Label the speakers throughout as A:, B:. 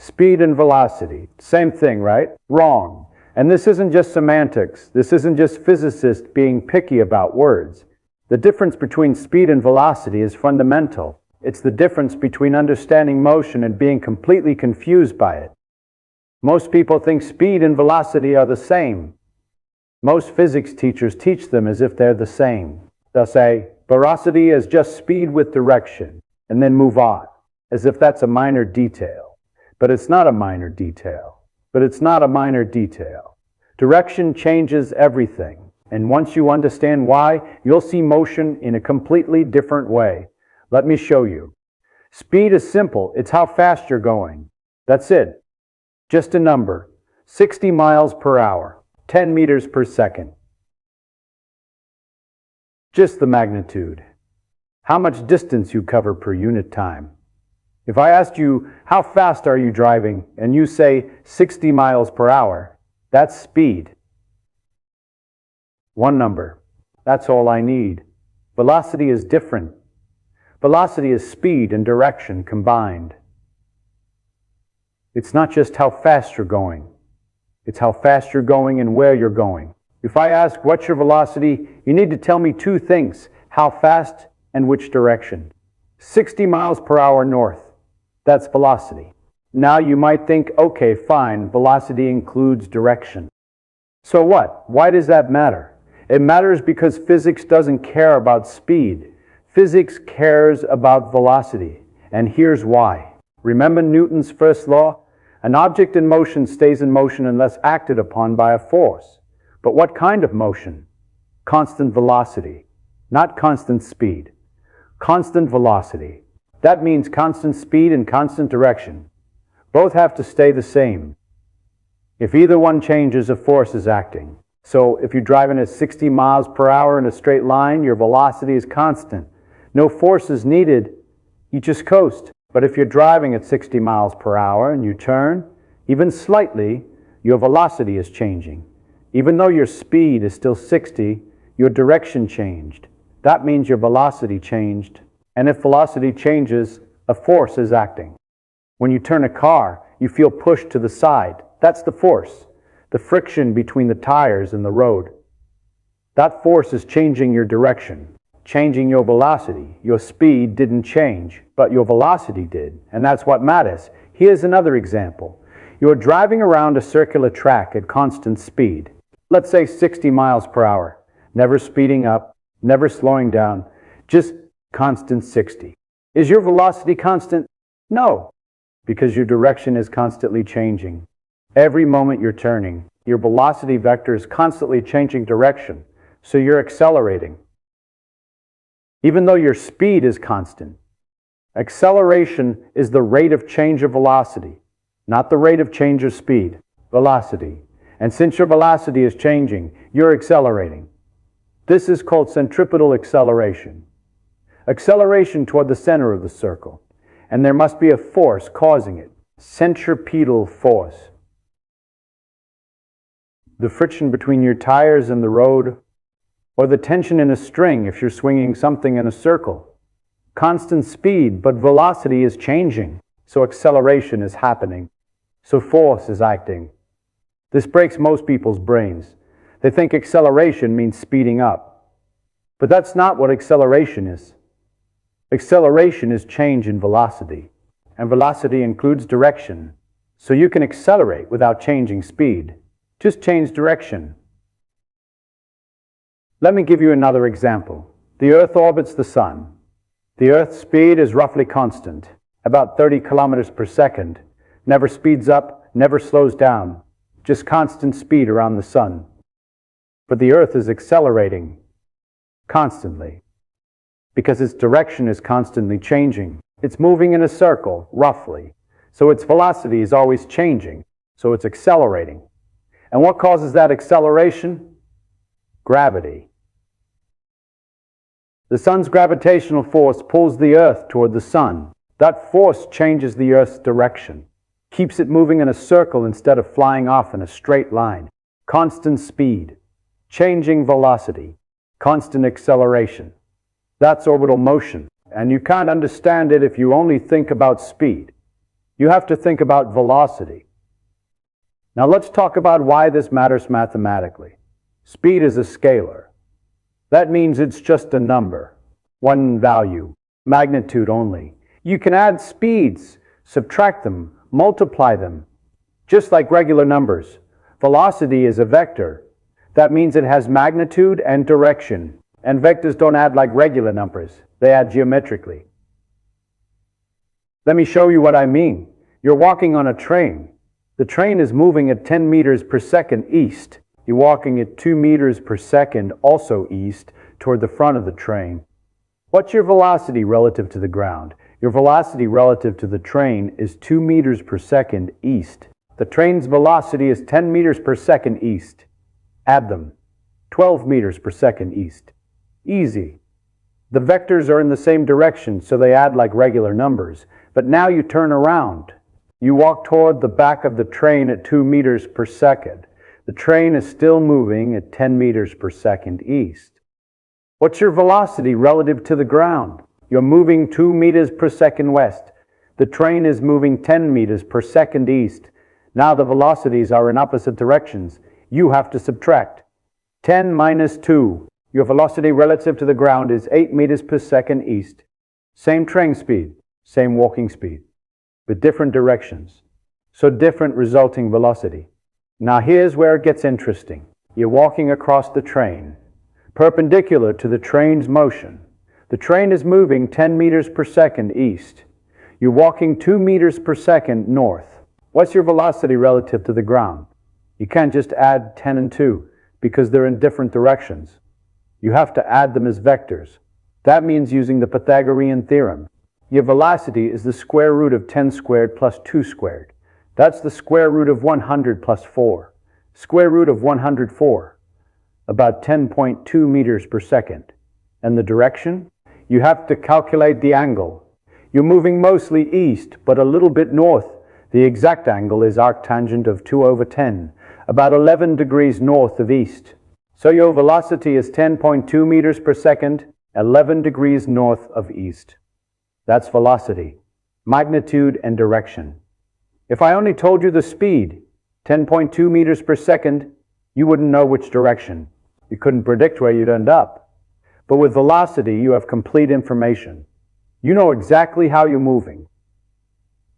A: Speed and velocity, same thing, right? Wrong. And this isn't just semantics. This isn't just physicists being picky about words. The difference between speed and velocity is fundamental. It's the difference between understanding motion and being completely confused by it. Most people think speed and velocity are the same. Most physics teachers teach them as if they're the same. They'll say, velocity is just speed with direction, and then move on, as if that's a minor detail. But it's not a minor detail. Direction changes everything, and once you understand why, you'll see motion in a completely different way. Let me show you. Speed is simple. It's how fast you're going. That's it. Just a number. 60 miles per hour, 10 meters per second. Just the magnitude. How much distance you cover per unit time. If I asked you, how fast are you driving, and you say 60 miles per hour, that's speed. One number. That's all I need. Velocity is different. Velocity is speed and direction combined. It's not just how fast you're going. It's how fast you're going and where you're going. If I ask, what's your velocity, you need to tell me two things, how fast and which direction. 60 miles per hour north. That's velocity. Now you might think, okay, fine, velocity includes direction. So what? Why does that matter? It matters because physics doesn't care about speed. Physics cares about velocity. And here's why. Remember Newton's first law? An object in motion stays in motion unless acted upon by a force. But what kind of motion? Constant velocity, not constant speed. Constant velocity. That means constant speed and constant direction. Both have to stay the same. If either one changes, a force is acting. So if you're driving at 60 miles per hour in a straight line, your velocity is constant. No force is needed. You just coast. But if you're driving at 60 miles per hour and you turn, even slightly, your velocity is changing. Even though your speed is still 60, your direction changed. That means your velocity changed. And if velocity changes, a force is acting. When you turn a car, you feel pushed to the side. That's the force, the friction between the tires and the road. That force is changing your direction, changing your velocity. Your speed didn't change, but your velocity did, and that's what matters. Here's another example. You're driving around a circular track at constant speed. Let's say 60 miles per hour, never speeding up, never slowing down, just constant 60. Is your velocity constant? No, because your direction is constantly changing. Every moment you're turning, your velocity vector is constantly changing direction, so you're accelerating. Even though your speed is constant, acceleration is the rate of change of velocity, not the rate of change of speed, velocity. And since your velocity is changing, you're accelerating. This is called centripetal acceleration. Acceleration toward the center of the circle, and there must be a force causing it, centripetal force. The friction between your tires and the road, or the tension in a string if you're swinging something in a circle. Constant speed, but velocity is changing, so acceleration is happening, so force is acting. This breaks most people's brains. They think acceleration means speeding up, but that's not what acceleration is. Acceleration is change in velocity, and velocity includes direction. So you can accelerate without changing speed. Just change direction. Let me give you another example. The Earth orbits the Sun. The Earth's speed is roughly constant, about 30 kilometers per second. Never speeds up, never slows down. Just constant speed around the Sun. But the Earth is accelerating constantly, because its direction is constantly changing. It's moving in a circle, roughly. So its velocity is always changing. So it's accelerating. And what causes that acceleration? Gravity. The Sun's gravitational force pulls the Earth toward the Sun. That force changes the Earth's direction, keeps it moving in a circle instead of flying off in a straight line. Constant speed, changing velocity, constant acceleration. That's orbital motion, and you can't understand it if you only think about speed. You have to think about velocity. Now let's talk about why this matters mathematically. Speed is a scalar. That means it's just a number, one value, magnitude only. You can add speeds, subtract them, multiply them, just like regular numbers. Velocity is a vector. That means it has magnitude and direction. And vectors don't add like regular numbers. They add geometrically. Let me show you what I mean. You're walking on a train. The train is moving at 10 meters per second east. You're walking at 2 meters per second also east toward the front of the train. What's your velocity relative to the ground? Your velocity relative to the train is 2 meters per second east. The train's velocity is 10 meters per second east. Add them. 12 meters per second east. Easy. The vectors are in the same direction, so they add like regular numbers. But now you turn around. You walk toward the back of the train at 2 meters per second. The train is still moving at 10 meters per second east. What's your velocity relative to the ground? You're moving 2 meters per second west. The train is moving 10 meters per second east. Now the velocities are in opposite directions. You have to subtract. 10 minus 2. Your velocity relative to the ground is 8 meters per second east. Same train speed, same walking speed, but different directions. So different resulting velocity. Now here's where it gets interesting. You're walking across the train, perpendicular to the train's motion. The train is moving 10 meters per second east. You're walking 2 meters per second north. What's your velocity relative to the ground? You can't just add 10 and 2 because they're in different directions. You have to add them as vectors. That means using the Pythagorean theorem. Your velocity is the square root of 10 squared plus 2 squared. That's the square root of 100 plus 4. Square root of 104. About 10.2 meters per second. And the direction? You have to calculate the angle. You're moving mostly east, but a little bit north. The exact angle is arctangent of 2 over 10, about 11 degrees north of east. So your velocity is 10.2 meters per second, 11 degrees north of east. That's velocity, magnitude, and direction. If I only told you the speed, 10.2 meters per second, you wouldn't know which direction. You couldn't predict where you'd end up. But with velocity, you have complete information. You know exactly how you're moving.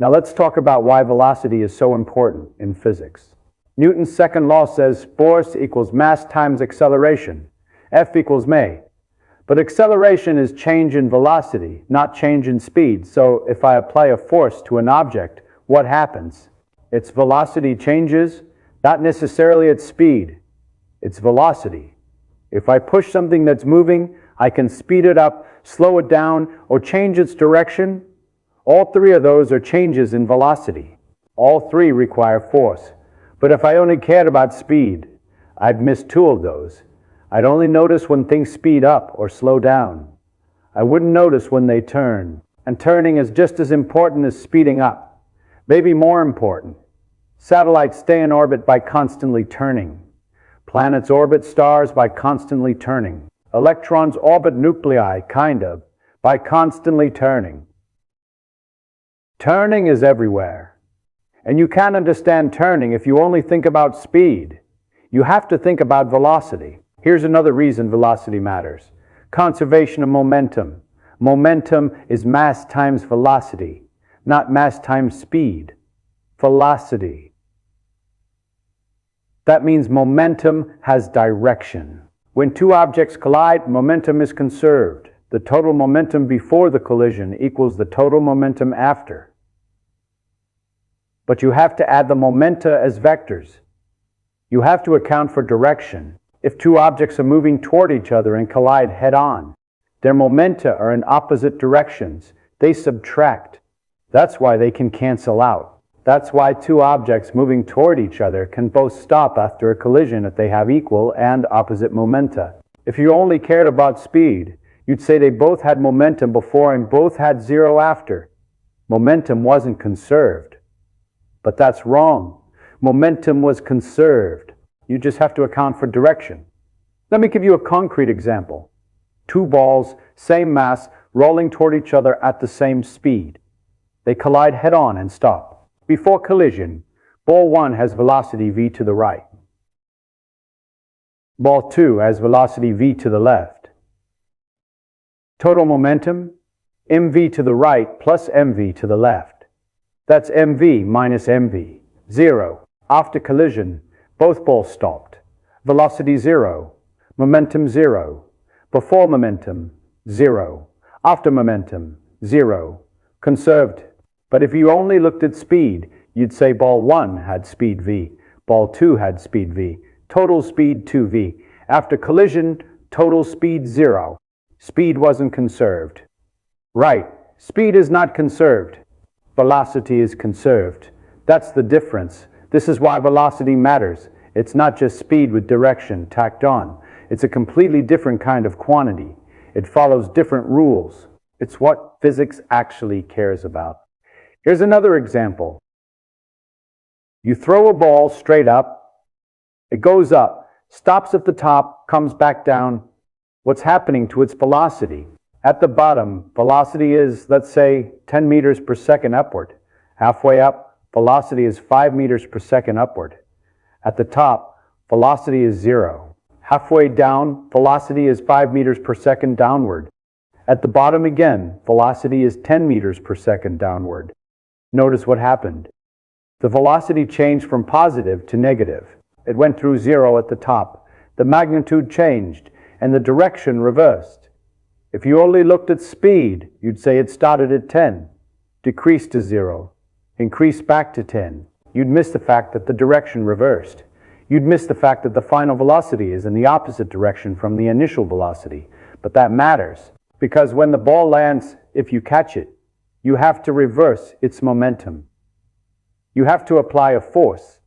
A: Now let's talk about why velocity is so important in physics. Newton's second law says force equals mass times acceleration. F equals ma. But acceleration is change in velocity, not change in speed. So if I apply a force to an object, what happens? Its velocity changes, not necessarily its speed. Its velocity. If I push something that's moving, I can speed it up, slow it down, or change its direction. All three of those are changes in velocity. All three require force. But if I only cared about speed, I'd miss two of those. I'd only notice when things speed up or slow down. I wouldn't notice when they turn. And turning is just as important as speeding up. Maybe more important. Satellites stay in orbit by constantly turning. Planets orbit stars by constantly turning. Electrons orbit nuclei, kind of, by constantly turning. Turning is everywhere. And you can't understand turning if you only think about speed. You have to think about velocity. Here's another reason velocity matters. Conservation of momentum. Momentum is mass times velocity, not mass times speed. Velocity. That means momentum has direction. When two objects collide, momentum is conserved. The total momentum before the collision equals the total momentum after. But you have to add the momenta as vectors. You have to account for direction. If two objects are moving toward each other and collide head-on, their momenta are in opposite directions. They subtract. That's why they can cancel out. That's why two objects moving toward each other can both stop after a collision if they have equal and opposite momenta. If you only cared about speed, you'd say they both had momentum before and both had zero after. Momentum wasn't conserved. But that's wrong. Momentum was conserved. You just have to account for direction. Let me give you a concrete example. Two balls, same mass, rolling toward each other at the same speed. They collide head-on and stop. Before collision, ball 1 has velocity v to the right. Ball 2 has velocity v to the left. Total momentum, mv to the right plus mv to the left. That's mv minus mv, 0. After collision, both balls stopped. Velocity 0, momentum 0. Before momentum, 0. After momentum, 0. Conserved. But if you only looked at speed, you'd say ball 1 had speed v, ball 2 had speed v, total speed 2v. After collision, total speed 0. Speed wasn't conserved. Right, speed is not conserved. Velocity is conserved. That's the difference. This is why velocity matters. It's not just speed with direction tacked on. It's a completely different kind of quantity. It follows different rules. It's what physics actually cares about. Here's another example. You throw a ball straight up. It goes up, stops at the top, comes back down. What's happening to its velocity? At the bottom, velocity is, let's say, 10 meters per second upward. Halfway up, velocity is 5 meters per second upward. At the top, velocity is 0. Halfway down, velocity is 5 meters per second downward. At the bottom again, velocity is 10 meters per second downward. Notice what happened. The velocity changed from positive to negative. It went through 0 at the top. The magnitude changed, and the direction reversed. If you only looked at speed, you'd say it started at 10, decreased to 0, increased back to 10. You'd miss the fact that the direction reversed. You'd miss the fact that the final velocity is in the opposite direction from the initial velocity. But that matters, because when the ball lands, if you catch it, you have to reverse its momentum. You have to apply a force,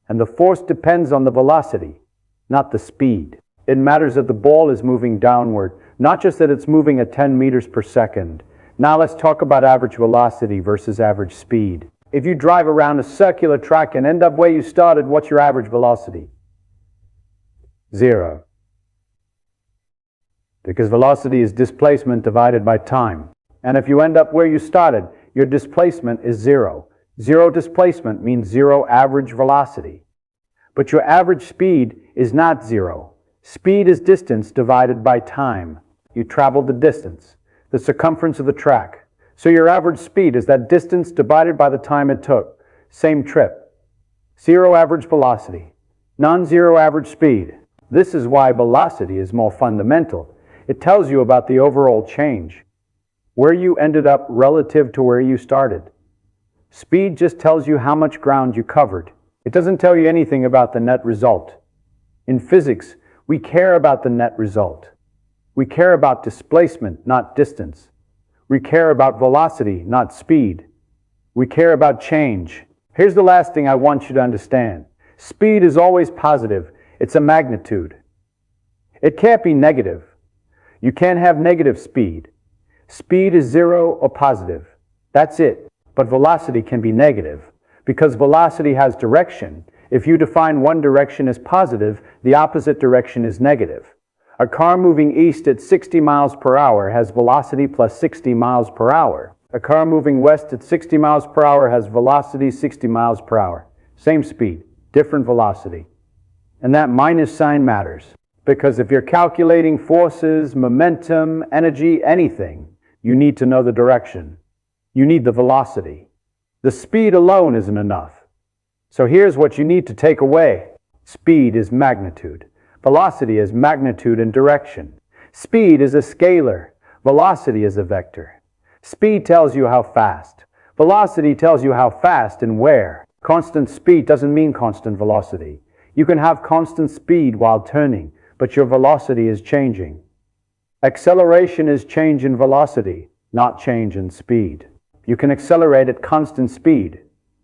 A: and the force depends on the velocity, not the speed. It matters that the ball is moving downward, not just that it's moving at 10 meters per second. Now let's talk about average velocity versus average speed. If you drive around a circular track and end up where you started, what's your average velocity? 0. Because velocity is displacement divided by time. And if you end up where you started, your displacement is 0. 0 displacement means 0 average velocity. But your average speed is not 0. Speed is distance divided by time. You traveled the distance, the circumference of the track. So your average speed is that distance divided by the time it took. Same trip. 0 average velocity. Non-zero average speed. This is why velocity is more fundamental. It tells you about the overall change, where you ended up relative to where you started. Speed just tells you how much ground you covered. It doesn't tell you anything about the net result. In physics, we care about the net result. We care about displacement, not distance. We care about velocity, not speed. We care about change. Here's the last thing I want you to understand. Speed is always positive. It's a magnitude. It can't be negative. You can't have negative speed. Speed is 0 or positive. That's it. But velocity can be negative, because velocity has direction. If you define one direction as positive, the opposite direction is negative. A car moving east at 60 miles per hour has velocity plus 60 miles per hour. A car moving west at 60 miles per hour has velocity 60 miles per hour. Same speed, different velocity. And that minus sign matters, because if you're calculating forces, momentum, energy, anything, you need to know the direction. You need the velocity. The speed alone isn't enough. So here's what you need to take away. Speed is magnitude. Velocity is magnitude and direction. Speed is a scalar. Velocity is a vector. Speed tells you how fast. Velocity tells you how fast and where. Constant speed doesn't mean constant velocity. You can have constant speed while turning, but your velocity is changing. Acceleration is change in velocity, not change in speed. You can accelerate at constant speed.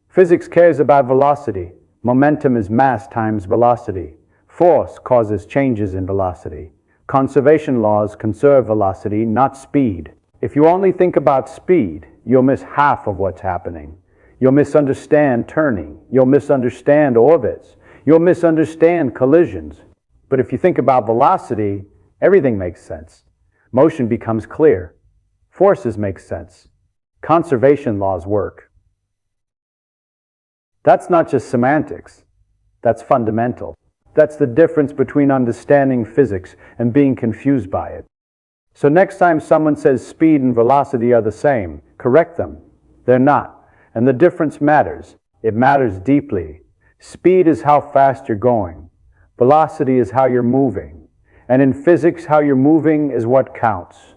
A: Physics cares about velocity. Momentum is mass times velocity. Force causes changes in velocity. Conservation laws conserve velocity, not speed. If you only think about speed, you'll miss half of what's happening. You'll misunderstand turning. You'll misunderstand orbits. You'll misunderstand collisions. But if you think about velocity, everything makes sense. Motion becomes clear. Forces make sense. conservation laws work. That's not just semantics. That's fundamental. That's the difference between understanding physics and being confused by it. So next time someone says speed and velocity are the same, correct them. They're not. And the difference matters. It matters deeply. Speed is how fast you're going. Velocity is how you're moving. And in physics, how you're moving is what counts.